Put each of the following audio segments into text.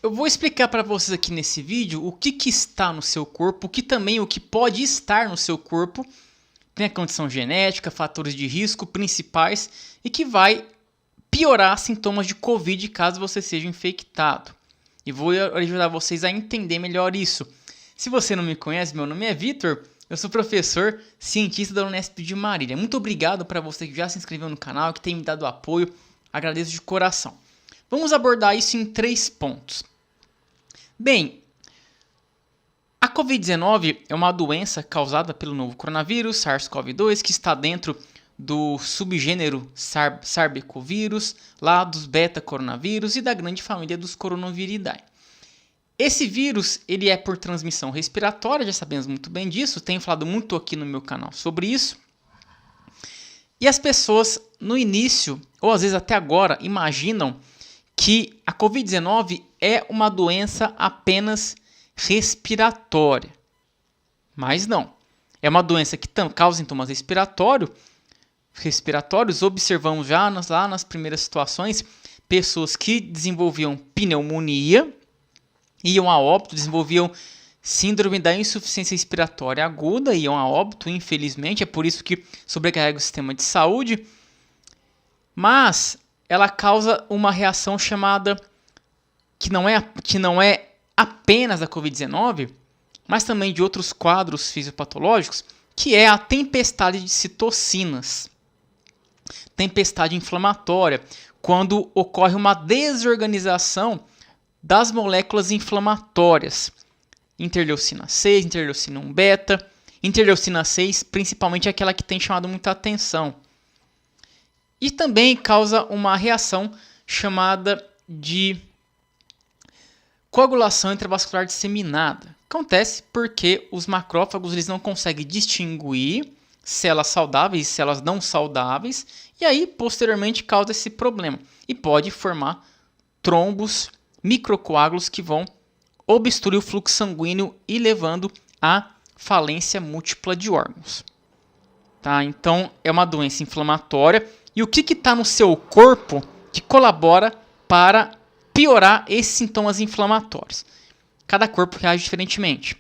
Eu vou explicar para vocês aqui nesse vídeo o que está no seu corpo, o que pode estar no seu corpo, tem a condição genética, fatores de risco principais e que vai piorar sintomas de Covid caso você seja infectado. E vou ajudar vocês a entender melhor isso. Se você não me conhece, meu nome é Vitor, eu sou professor cientista da Unesp de Marília. Muito obrigado para você que já se inscreveu no canal, que tem me dado apoio, agradeço de coração. Vamos abordar isso em 3 pontos. Bem, a Covid-19 é uma doença causada pelo novo coronavírus, SARS-CoV-2, que está dentro do subgênero Sarbecovírus, lá dos beta-coronavírus e da grande família dos coronaviridae. Esse vírus ele é por transmissão respiratória, já sabemos muito bem disso, tenho falado muito aqui no meu canal sobre isso. E as pessoas no início, ou às vezes até agora, imaginam que a Covid-19 é uma doença apenas respiratória. Mas não. É uma doença que causa sintomas respiratórios. Observamos já lá nas primeiras situações pessoas que desenvolviam pneumonia, iam a óbito, desenvolviam síndrome da insuficiência respiratória aguda, iam a óbito, infelizmente. É por isso que sobrecarrega o sistema de saúde. Mas ela causa uma reação chamada, que não é apenas da Covid-19, mas também de outros quadros fisiopatológicos, que é a tempestade de citocinas. Tempestade inflamatória, quando ocorre uma desorganização das moléculas inflamatórias. Interleucina 6, interleucina 1 beta, interleucina 6 principalmente é aquela que tem chamado muita atenção. E também causa uma reação chamada de coagulação intravascular disseminada. Acontece porque os macrófagos eles não conseguem distinguir células saudáveis e células não saudáveis, e aí posteriormente causa esse problema. E pode formar trombos, microcoágulos que vão obstruir o fluxo sanguíneo e levando à falência múltipla de órgãos. Tá? Então é uma doença inflamatória. E o que está no seu corpo que colabora para piorar esses sintomas inflamatórios? Cada corpo reage diferentemente.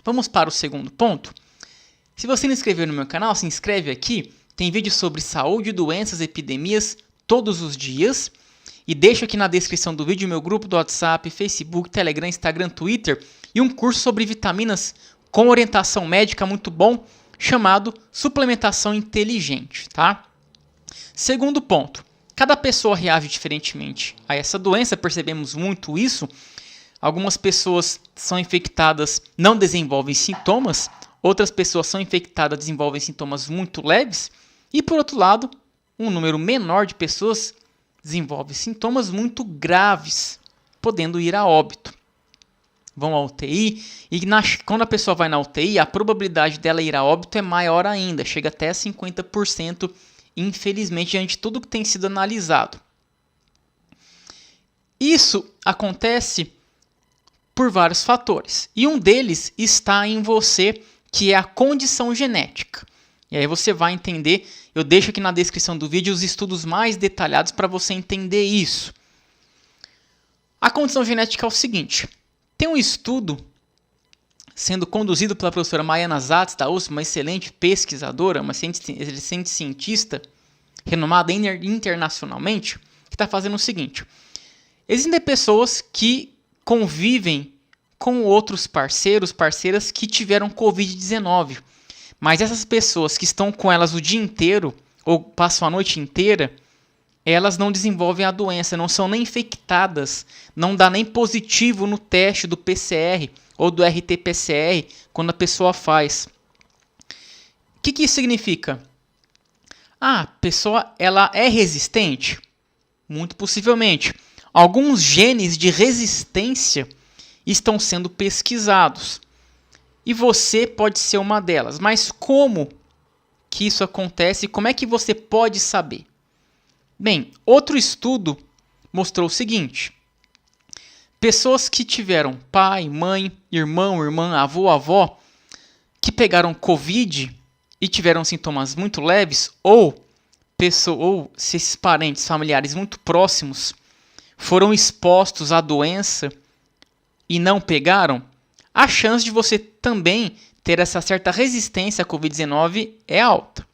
Vamos para o segundo ponto. Se você não inscreveu no meu canal, se inscreve aqui. Tem vídeo sobre saúde, doenças, epidemias todos os dias. E deixo aqui na descrição do vídeo meu grupo do WhatsApp, Facebook, Telegram, Instagram, Twitter e um curso sobre vitaminas com orientação médica muito bom, chamado Suplementação Inteligente, tá? Segundo ponto, cada pessoa reage diferentemente a essa doença, percebemos muito isso. Algumas pessoas são infectadas, não desenvolvem sintomas, outras pessoas são infectadas, desenvolvem sintomas muito leves, e por outro lado, um número menor de pessoas desenvolve sintomas muito graves, podendo ir a óbito. Vão à UTI, e quando a pessoa vai na UTI, a probabilidade dela ir a óbito é maior ainda, chega até 50%, infelizmente, diante de tudo que tem sido analisado. Isso acontece por vários fatores. E um deles está em você, que é a condição genética. E aí você vai entender, eu deixo aqui na descrição do vídeo os estudos mais detalhados para você entender isso. A condição genética é o seguinte, tem um estudo sendo conduzido pela professora Maiana Zatz, da USP, uma excelente pesquisadora, uma excelente cientista, renomada internacionalmente, que está fazendo o seguinte. Existem pessoas que convivem com outros parceiras que tiveram Covid-19, mas essas pessoas que estão com elas o dia inteiro, ou passam a noite inteira, elas não desenvolvem a doença, não são nem infectadas, não dá nem positivo no teste do PCR ou do RT-PCR quando a pessoa faz. O que isso significa? A pessoa ela é resistente? Muito possivelmente. Alguns genes de resistência estão sendo pesquisados. E você pode ser uma delas. Mas como que isso acontece? Como é que você pode saber? Bem, outro estudo mostrou o seguinte. Pessoas que tiveram pai, mãe, irmão, irmã, avô, avó, que pegaram Covid e tiveram sintomas muito leves, ou se esses parentes familiares muito próximos foram expostos à doença e não pegaram, a chance de você também ter essa certa resistência à Covid-19 é alta.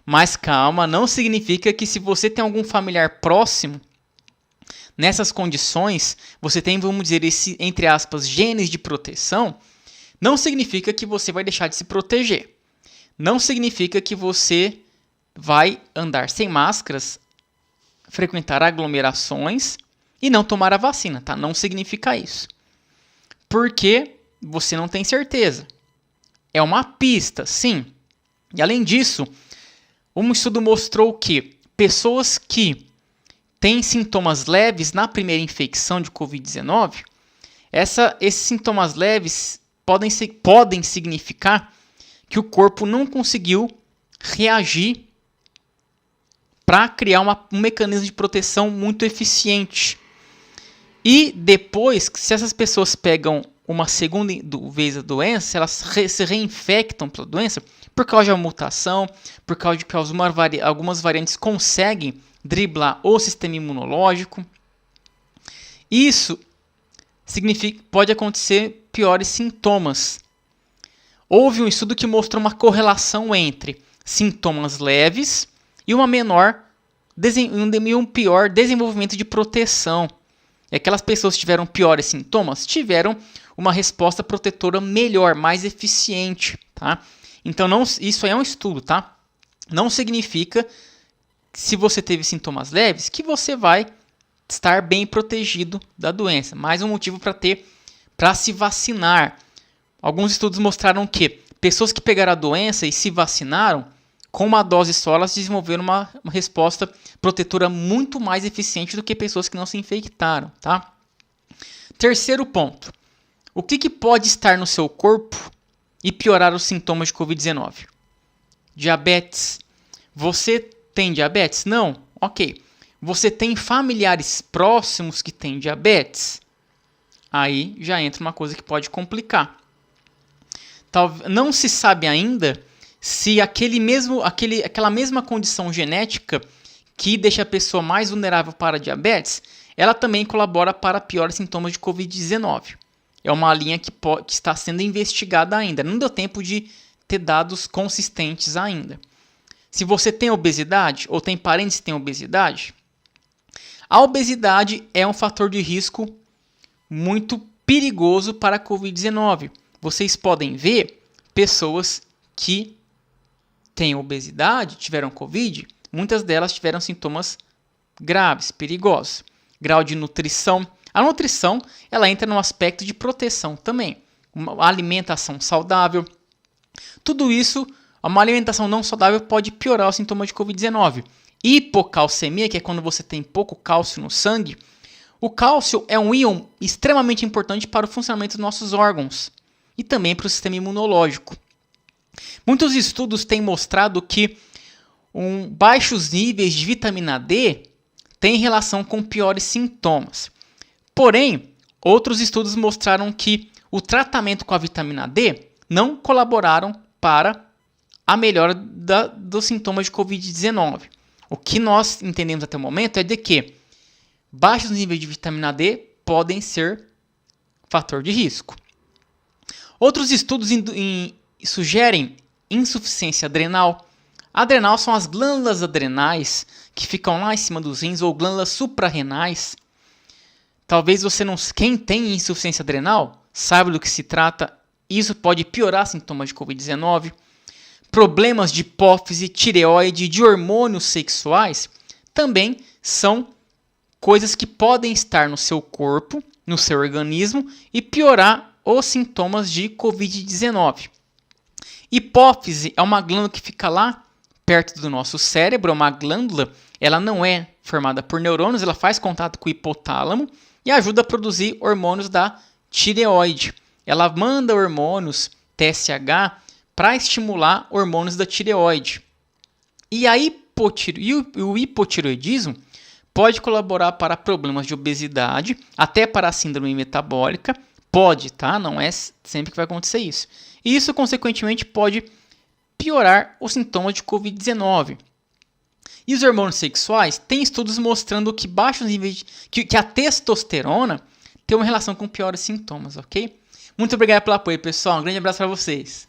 Mas calma, não significa que se você tem algum familiar próximo, nessas condições, você tem, vamos dizer, esse, entre aspas, genes de proteção, não significa que você vai deixar de se proteger. Não significa que você vai andar sem máscaras, frequentar aglomerações e não tomar a vacina, tá? Não significa isso. Porque você não tem certeza. É uma pista, sim. E além disso, um estudo mostrou que pessoas que têm sintomas leves na primeira infecção de Covid-19, esses sintomas leves podem significar que o corpo não conseguiu reagir para criar um mecanismo de proteção muito eficiente. E depois, se essas pessoas pegam uma segunda vez a doença, elas se reinfectam pela doença por causa de uma mutação, por causa de que algumas variantes conseguem driblar o sistema imunológico. Isso significa pode acontecer piores sintomas. Houve um estudo que mostrou uma correlação entre sintomas leves e um pior desenvolvimento de proteção. E aquelas pessoas que tiveram piores sintomas tiveram uma resposta protetora melhor, mais eficiente, tá? Então isso aí é um estudo, tá? Não significa que se você teve sintomas leves que você vai estar bem protegido da doença. Mais um motivo para se vacinar. Alguns estudos mostraram que pessoas que pegaram a doença e se vacinaram, com uma dose só, elas desenvolveram uma resposta protetora muito mais eficiente do que pessoas que não se infectaram, tá? Terceiro ponto. O que pode estar no seu corpo e piorar os sintomas de Covid-19? Diabetes. Você tem diabetes? Não? Ok. Você tem familiares próximos que têm diabetes? Aí já entra uma coisa que pode complicar. Não se sabe ainda se aquela mesma condição genética que deixa a pessoa mais vulnerável para diabetes, ela também colabora para piores sintomas de Covid-19. É uma linha que está sendo investigada ainda. Não deu tempo de ter dados consistentes ainda. Se você tem obesidade ou tem parentes que têm obesidade, a obesidade é um fator de risco muito perigoso para a Covid-19. Vocês podem ver pessoas que têm obesidade, tiveram Covid, muitas delas tiveram sintomas graves, perigosos. Grau de nutrição. A nutrição, ela entra no aspecto de proteção também. Uma alimentação saudável. Tudo isso, uma alimentação não saudável pode piorar os sintomas de Covid-19. Hipocalcemia, que é quando você tem pouco cálcio no sangue. O cálcio é um íon extremamente importante para o funcionamento dos nossos órgãos e também para o sistema imunológico. Muitos estudos têm mostrado que baixos níveis de vitamina D têm relação com piores sintomas. Porém, outros estudos mostraram que o tratamento com a vitamina D não colaboraram para a melhora dos sintomas de Covid-19. O que nós entendemos até o momento é de que baixos níveis de vitamina D podem ser fator de risco. Outros estudos sugerem insuficiência adrenal. Adrenal são as glândulas adrenais que ficam lá em cima dos rins ou glândulas suprarrenais. Talvez você não... Quem tem insuficiência adrenal sabe do que se trata. Isso pode piorar sintomas de Covid-19. Problemas de hipófise, tireoide, de hormônios sexuais também são coisas que podem estar no seu corpo, no seu organismo e piorar os sintomas de Covid-19. Hipófise é uma glândula que fica lá perto do nosso cérebro, é uma glândula, ela não é formada por neurônios, ela faz contato com o hipotálamo e ajuda a produzir hormônios da tireoide. Ela manda hormônios TSH para estimular hormônios da tireoide. E o hipotireoidismo pode colaborar para problemas de obesidade, até para a síndrome metabólica. Pode, tá? Não é sempre que vai acontecer isso. E isso, consequentemente, pode piorar os sintomas de Covid-19. E os hormônios sexuais, tem estudos mostrando que baixos níveis que a testosterona tem uma relação com piores sintomas, ok? Muito obrigado pelo apoio, pessoal. Um grande abraço para vocês.